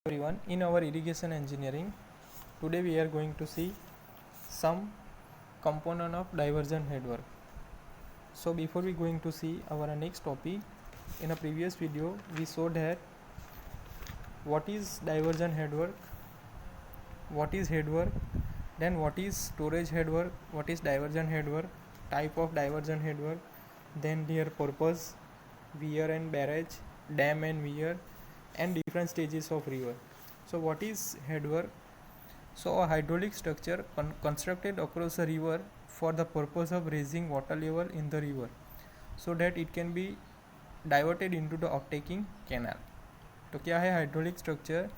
Everyone, in our irrigation engineering, today we are going to see some component of diversion headwork. So before we going to see our next topic, in a previous video we showed that what is diversion headwork, what is headwork, then what is storage headwork, what is diversion headwork, type of diversion headwork, then their purpose, weir and barrage, dam and weir, and different stages of river. So what is headwork? So a hydraulic structure constructed across a river for the purpose of raising water level in the river so that it can be diverted into the offtaking canal. तो क्या है hydraulic structure,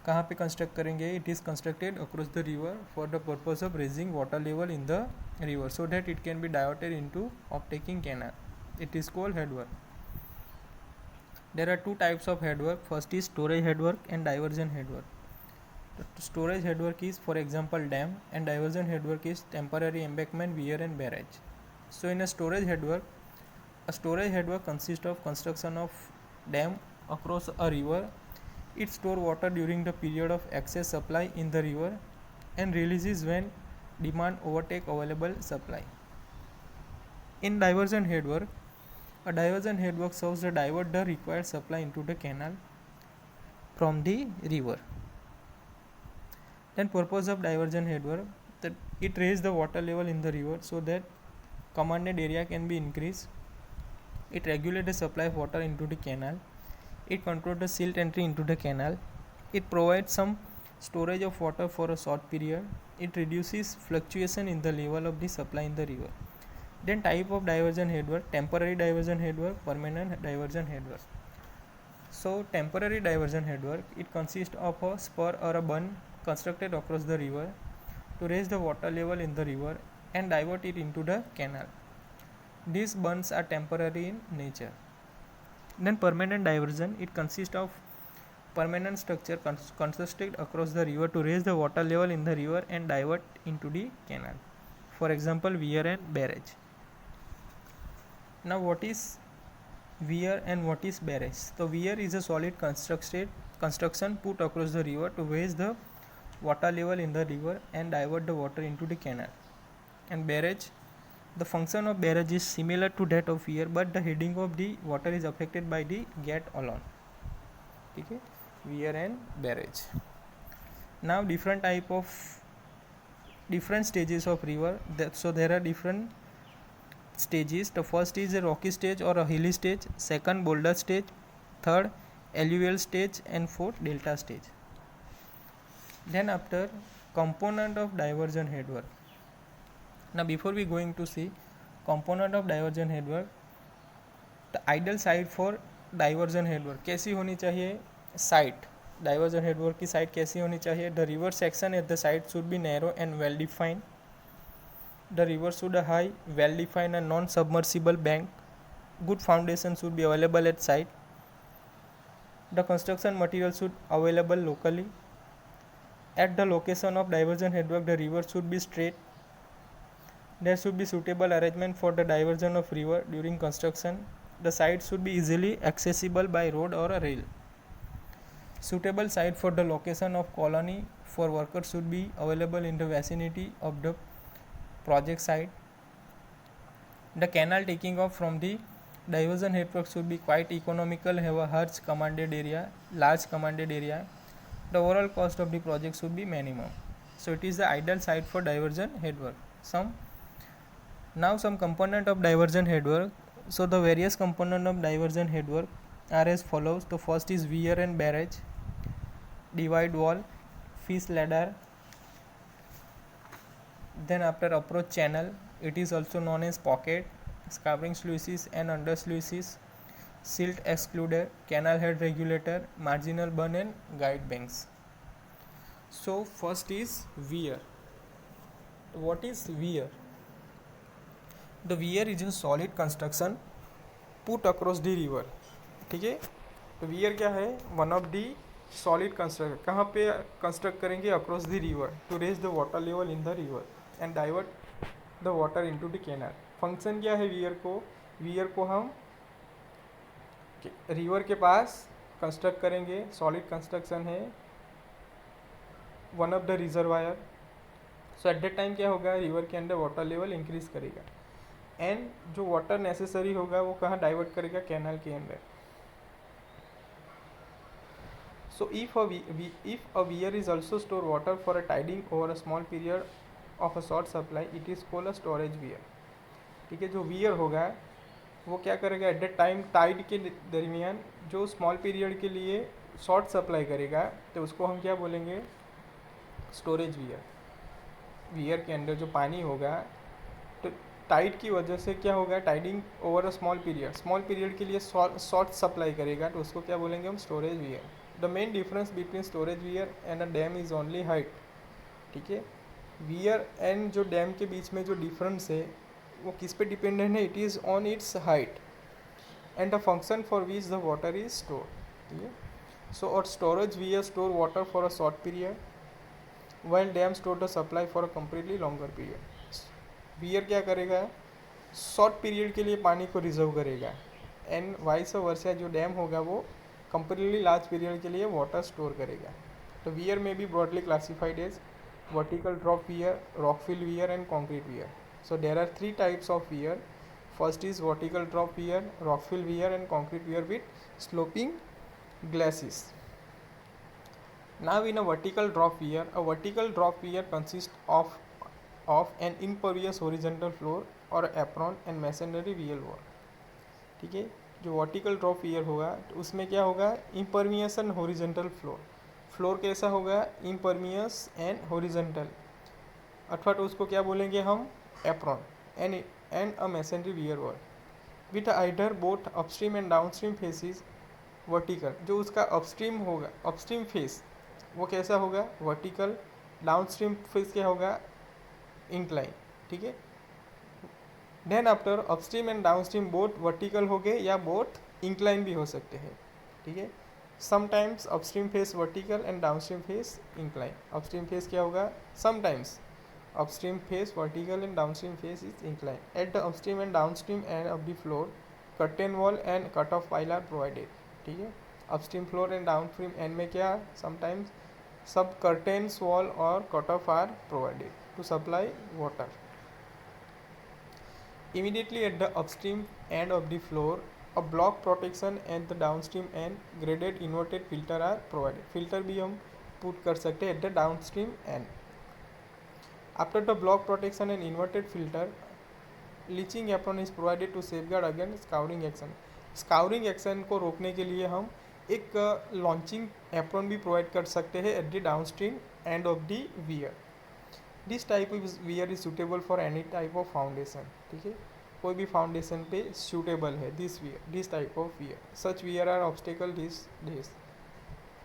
कहाँ पे construct करेंगे? It is constructed across the river for the purpose of raising water level in the river so that it can be diverted into offtaking canal. It is called headwork. There are two types of headwork. First is storage headwork and diversion headwork. The storage headwork is, for example, dam, and diversion headwork is temporary embankment, weir and barrage. So in a storage headwork consists of construction of dam across a river. It stores water during the period of excess supply in the river and releases when demand overtake available supply. In diversion headwork, a diversion headwork serves to divert the required supply into the canal from the river. Then purpose of diversion headwork, that it raises the water level in the river so that commanded area can be increased. It regulates the supply of water into the canal. It controls the silt entry into the canal. It provides some storage of water for a short period. It reduces fluctuation in the level of the supply in the river. Then type of diversion headwork, temporary diversion headwork, permanent diversion headwork. So temporary diversion headwork, it consists of a spur or a bund constructed across the river to raise the water level in the river and divert it into the canal. These bunds are temporary in nature. Then permanent diversion, it consists of permanent structure constructed across the river to raise the water level in the river and divert into the canal. For example, weir and barrage. Now what is weir and what is barrage? So weir is a solid construction put across the river to raise the water level in the river and divert the water into the canal. And barrage, the function of barrage is similar to that of weir, but the heading of the water is affected by the gate alone. Okay, weir and barrage. Now different stages of river. So there are different stages. The first is a rocky stage or a hilly stage, second boulder stage, third alluvial stage, and fourth delta stage. Then after, component of diversion headwork. Now before we going to see component of diversion headwork, the ideal site for diversion headwork कैसी होनी चाहिए? Site, diversion headwork की site कैसी होनी चाहिए? The river section at the site should be narrow and well defined. The river should have high, well defined and non-submersible bank. Good foundation should be available at site. The construction material should available locally. At the location of diversion headwork, the river should be straight. There should be suitable arrangement for the diversion of river during construction. The site should be easily accessible by road or a rail. Suitable site for the location of colony for workers should be available in the vicinity of the project site. The canal taking off from the diversion headwork should be quite economical, have a large commanded area. The overall cost of the project should be minimum. So it is the ideal site for diversion headwork. Some component of diversion headwork. So the various component of diversion headwork are as follows. The first is weir and barrage, divide wall, fish ladder. Then after approach channel, it is also known as pocket, scouring sluices and under sluices, silt excluder, canal head regulator, marginal bund and guide banks. So first is weir. What is weir? The weir is a solid construction put across the river. ठीक है, तो weir क्या है? One of the solid construction. कहाँ पे construct करेंगे? Across the river to raise the water level in the river and divert the water into the canal. Function क्या है weir को हम रिवर के पास कंस्ट्रक्ट करेंगे, सॉलिड कंस्ट्रक्शन है, one of the reservoir. So at that time क्या होगा, रिवर के अंदर वाटर लेवल इंक्रीज करेगा एंड जो वाटर नेसेसरी होगा वो कहाँ डाइवर्ट करेगा, कैनाल के अंदर। So if a weir is also store water for a tiding over a small period of a short supply, it is called a storage weir। ठीक है, जो weir होगा वो क्या करेगा, एट द टाइम टाइड के दरमियान जो स्मॉल पीरियड के लिए शॉर्ट सप्लाई करेगा, तो उसको हम क्या बोलेंगे, स्टोरेज वियर। वियर के अंदर जो पानी होगा, तो टाइड की वजह से क्या होगा, tidying over a small period के लिए शॉर्ट सप्लाई करेगा, तो उसको क्या बोलेंगे हम, storage wear. The main difference between storage wear and a dam is only height. ठीक है, वियर एंड जो डैम के बीच में जो डिफरेंस है वो किस पे डिपेंडेंट है, it is on it's height and the function for which the water is store. ठीक है, सो और storage wear store water for a short period while dam store the supply for a completely longer period. Wear क्या करेगा, short period के लिए पानी को reserve करेगा एंड वाइस वर्सा जो डैम होगा वो कंपेरेटिवली लार्ज पीरियड के लिए वाटर स्टोर करेगा। तो वियर में भी broadly classified as vertical drop weir, rockfill weir and concrete weir. So there are three types of weir. First is vertical drop weir, rockfill weir and concrete weir with sloping glacis. Now in a vertical drop weir consists of an impervious horizontal floor or apron and masonry wheel work। ठीक है, जो vertical drop wear होगा तो उसमें क्या होगा, इम्परमियस and horizontal floor कैसा होगा, इम्परमियस एंड हॉरिजॉन्टल, अथवा तो उसको क्या बोलेंगे हम, apron and a masonry weir wall with आइडर both upstream and downstream faces vertical. जो उसका अपस्ट्रीम होगा, अपस्ट्रीम फेस वो कैसा होगा, वर्टिकल, डाउनस्ट्रीम फेस क्या होगा, इंक्लाइन। ठीक है, then after upstream and downstream both vertical हो गए या बोथ इंक्लाइन भी हो सकते हैं। ठीक है, sometimes upstream face vertical and downstream face incline. Upstream face क्या होगा, sometimes upstream face vertical and downstream face is inclined. At the upstream and downstream end of the floor, curtain wall and cut off pile are provided। ठीक है, upstream floor and downstream end में क्या, sometimes सब curtains wall और cut off are provided to supply water। Immediately at the upstream end of the floor, a block protection and the downstream end graded inverted filter are provided। filter भी हम put कर सकते हैं at the downstream end। After the block protection and inverted filter, leaching apron is provided to safeguard against scouring action। scouring action को रोकने के लिए हम एक लॉन्चिंग एप्रॉन भी प्रोवाइड कर सकते हैं at the downstream end of the weir. This type of weir is suitable for any type of foundation. ठीक है, कोई भी फाउंडेशन पे सूटेबल है this type of weir. Such weir are obstacle this.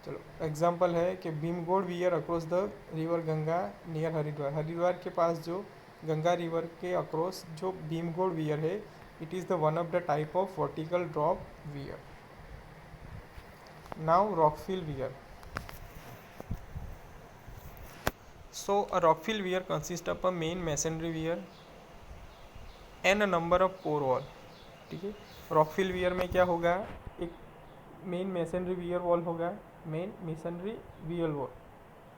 चलो एग्जाम्पल है कि Bhimgoda weir across the river Ganga near Haridwar के पास जो गंगा रिवर के अक्रॉस जो भीमगोड़ वियर है, it is the one of the type of vertical drop weir. Now rockfill weir. So a rockfill weir consist of a main masonry weir and a number of core wall. ठीक है, rockfill weir में क्या होगा, एक main masonry weir wall होगा, main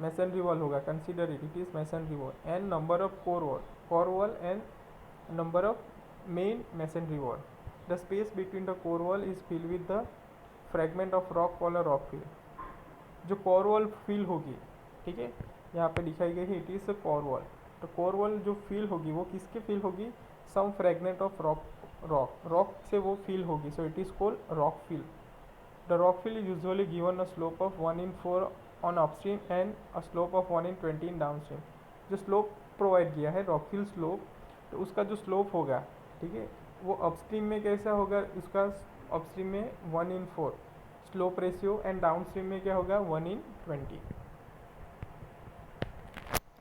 masonry wall होगा, consider it is masonry wall and number of core wall and number of main masonry wall. The space between the core wall is fill with the fragment of rock called a rock fill. जो core wall fill होगी, ठीक है, यहाँ पे दिखाई गई है, it is a core wall. तो कोर वॉल जो फिल होगी वो किसके फिल होगी, सम फ्रेगमेंट ऑफ रॉक से वो फिल होगी, so it is called rock fill. The rock fill is usually given a slope of 1/4 on upstream and a slope of 1/20 in downstream। जो slope provide किया है रॉक फिल स्लोप, तो उसका जो slope होगा, ठीक है, वो अपस्ट्रीम में कैसा होगा, उसका अपस्ट्रीम में 1/4 स्लोप रेशियो एंड डाउनस्ट्रीम में क्या होगा 1/20।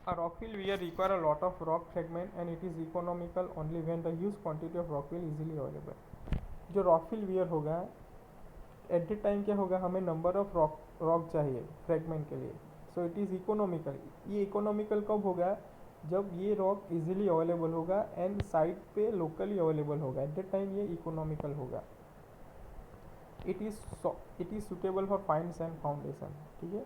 A rock fill weir require a lot of rock fragment and it is economical only when the huge quantity of rock fill easily available। जो रॉक फिल वियर होगा at the time क्या होगा, हमें number of rock चाहिए fragment के लिए, सो it is economical. ये economical कब होगा, जब ये रॉक इजीली अवेलेबल होगा एंड साइट पे लोकली अवेलेबल होगा, एट द टाइम ये इकोनॉमिकल होगा। It is suitable for fine sand foundation, ठीक है,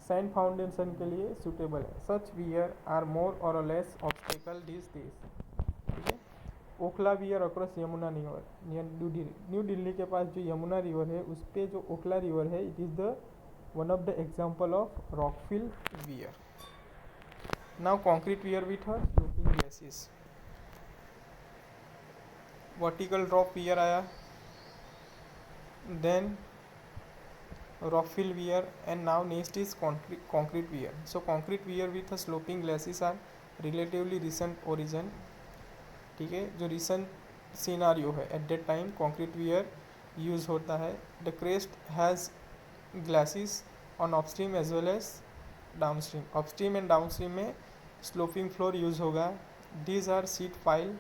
सैंड फाउंडेशन के लिए सुटेबल है। सच वियर आर मोर और लेस ऑब्स्टेकल दिस डेज, ठीक है। Okhla weir across Yamuna river near New Delhi के पास जो यमुना रिवर है उस पर जो ओखला रिवर है, it is the one of the example of rockfill weir. Now concrete weir with sloping glacis, vertical drop weir आया, then rockfill wear, and now next is concrete wear. So concrete wear with a sloping glacis are relatively recent origin, ठीक है, जो recent scenario है at that time concrete weir use होता है। The crest has glacis on upstream as well as downstream, upstream and downstream में sloping floor use होगा। These are sheet pile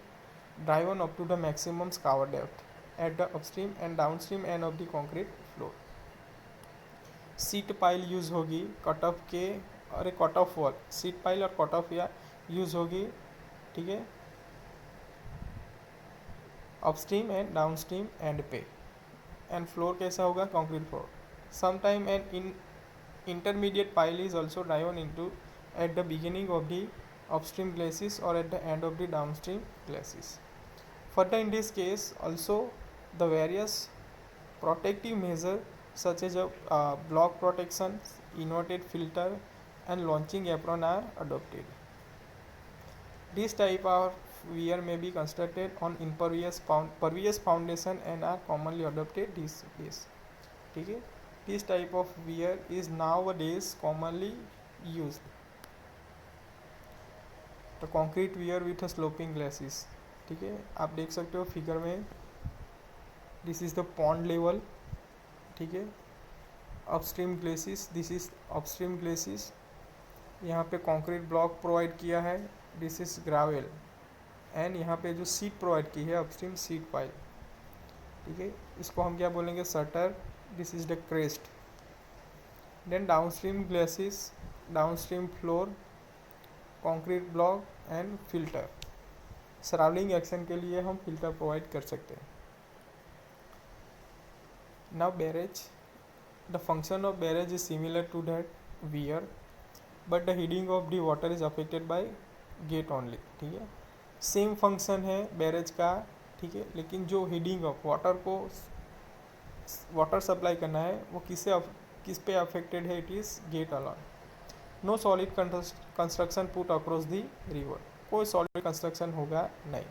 driven up to the maximum scour depth at the upstream and downstream end of the concrete floor. Sheet pile use होगी cut off के और एक cut off wall, sheet pile और cut of या use होगी, ठीक है, upstream and downstream end पे। एंड फ्लोर कैसा होगा, concrete floor. Sometime end in intermediate pile is also driven into at the beginning of the upstream glacis और at the end of the downstream glacis. Further in this case also the various protective measure such as block protection, inverted filter and launching apron are adopted. This type of wear may be constructed on pervious foundation and are commonly adopted these days, ठीक है। This type of wear is nowadays commonly used. तो concrete wear with a sloping glacis, ठीक है, आप देख सकते हो figure में, this is the pond level, ठीक है, अपस्ट्रीम ग्लेसिस, दिस इज अपस्ट्रीम ग्लेसिस, यहाँ पे कंक्रीट ब्लॉक प्रोवाइड किया है, दिस इज ग्रावेल, एंड यहाँ पे जो सीट प्रोवाइड की है अपस्ट्रीम सीट पाइल, ठीक है, इसको हम क्या बोलेंगे, shutter, this is the crest. Then downstream glacis, downstream floor, concrete block and filter. Surrounding action के लिए हम फिल्टर प्रोवाइड कर सकते हैं। Now barrage, the function of barrage is similar to that weir, but the heading of the water is affected by gate only, ठीक है, same function है barrage का, ठीक है, लेकिन जो हेडिंग ऑफ वाटर को वाटर सप्लाई करना है वो किस पे अफेक्टेड है, it is gate alone. No solid construction put across the river, कोई सॉलिड कंस्ट्रक्शन होगा नहीं।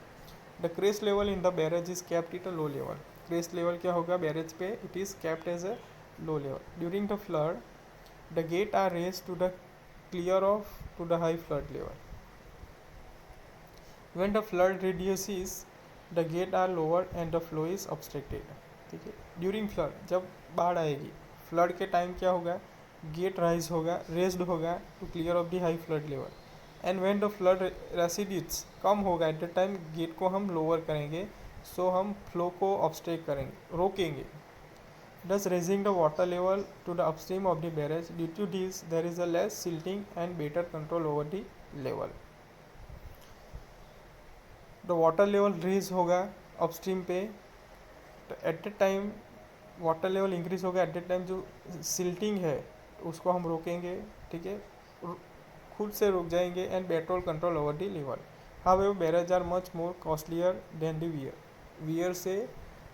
The crest level in the barrage is capped at a low level, crest level क्या होगा बैरेज पे, it is capped as a low level. During the flood the gate are raise to the clear of to the high flood level. When the flood reduces the gate are lower and the flow is obstructed, ठीक है। During flood, जब बाढ़ आएगी, flood के time क्या होगा, gate rise होगा, raised होगा to clear off the high flood level, and when the flood recedes कम होगा एट द टाइम गेट को हम लोअर करेंगे, सो हम फ्लो को ऑब्स्ट्रैक्ट करेंगे, रोकेंगे, thus raising the water level to the upstream of the barrage. Due to this there is a less silting and better control over the level. The water level raise होगा upstream पे, तो at the time water level increase होगा, at the time जो silting है उसको हम रोकेंगे, ठीक है, खुद से रुक जाएंगे, and better control over the level. However, barrages are much more costlier than the weir. Weir से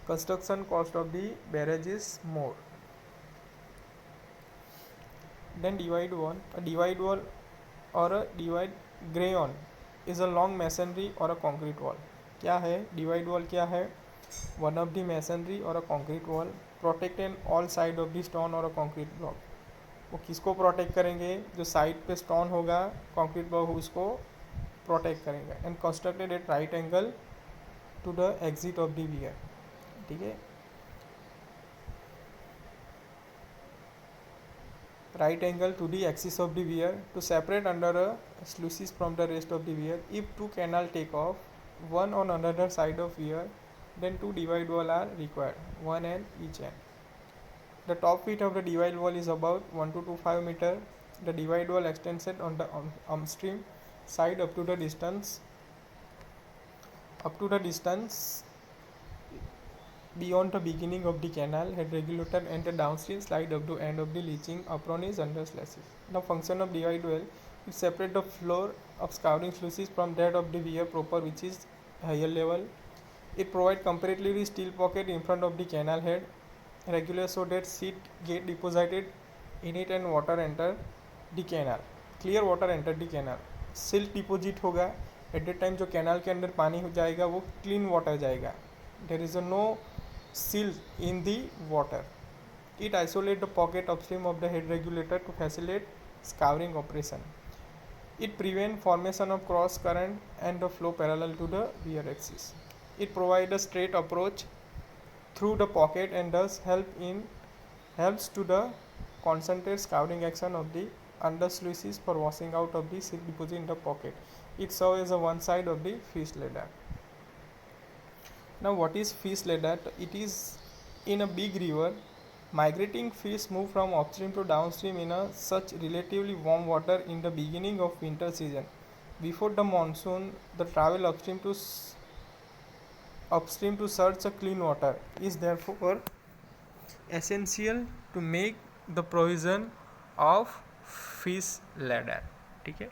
construction cost of the barrage is more. Then divide wall. A divide wall or a divide grayon is a long masonry or a concrete wall. क्या है divide wall, क्या है, one of the masonry or a concrete wall protect an all side of the stone or a concrete block. वो किसको protect करेंगे, जो side पे stone होगा कंक्रीट ब्लॉक उसको प्रोटेक्ट करेंगे, and constructed at right angle to the exit of the weir, ठीक है, right angle to the axis of the weir to separate under a sluices from the rest of the weir. If two canal take off, one on another side of weir, then two divide wall are required, one end each end. The top width of the divide wall is about 1225 meter. The divide wall extends on the upstream side up to the distance beyond the beginning of the canal, head regulator and the downstream slide up to end of the leaching apron is under sluices. Now function of divide well, it separate the floor of scouring sluices from that of the weir proper, which is higher level. It provide comparatively steel pocket in front of the canal head, regular so that seed get deposited in it and water enter the canal. Clear water enter the canal, silt deposit होगा at the time, जो canal के अंदर पानी हो जाएगा वो clean water जाएगा. There is no silt in the water. It isolates the pocket upstream of the head regulator to facilitate scouring operation. It prevents formation of cross current and the flow parallel to the rear axis. It provides a straight approach through the pocket and thus helps to the concentrate scouring action of the under sluices for washing out of the silt deposit in the pocket. It serves as a one side of the fish ladder. Now what is fish ladder? It is in a big river, migrating fish move from upstream to downstream in a such relatively warm water in the beginning of winter season. Before the monsoon, the travel upstream to search a clean water is therefore essential to make the provision of fish ladder. ठीक है,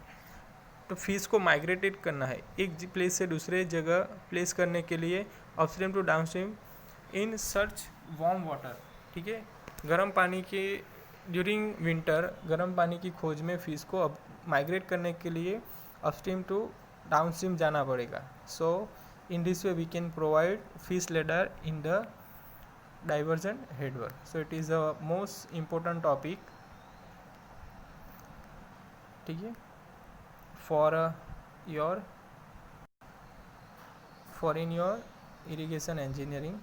तो fish को migrated करना है एक place से दूसरे जगह प्लेस करने के लिए upstream to downstream in search warm water. ठीक है, गर्म पानी के ड्यूरिंग विंटर गर्म पानी की खोज में फिश को अब माइग्रेट करने के लिए अपस्ट्रीम टू डाउनस्ट्रीम जाना पड़ेगा. So in this way we can provide fish ladder in the diversion headwork. So it is the most important topic. ठीक है, for in your irrigation engineering.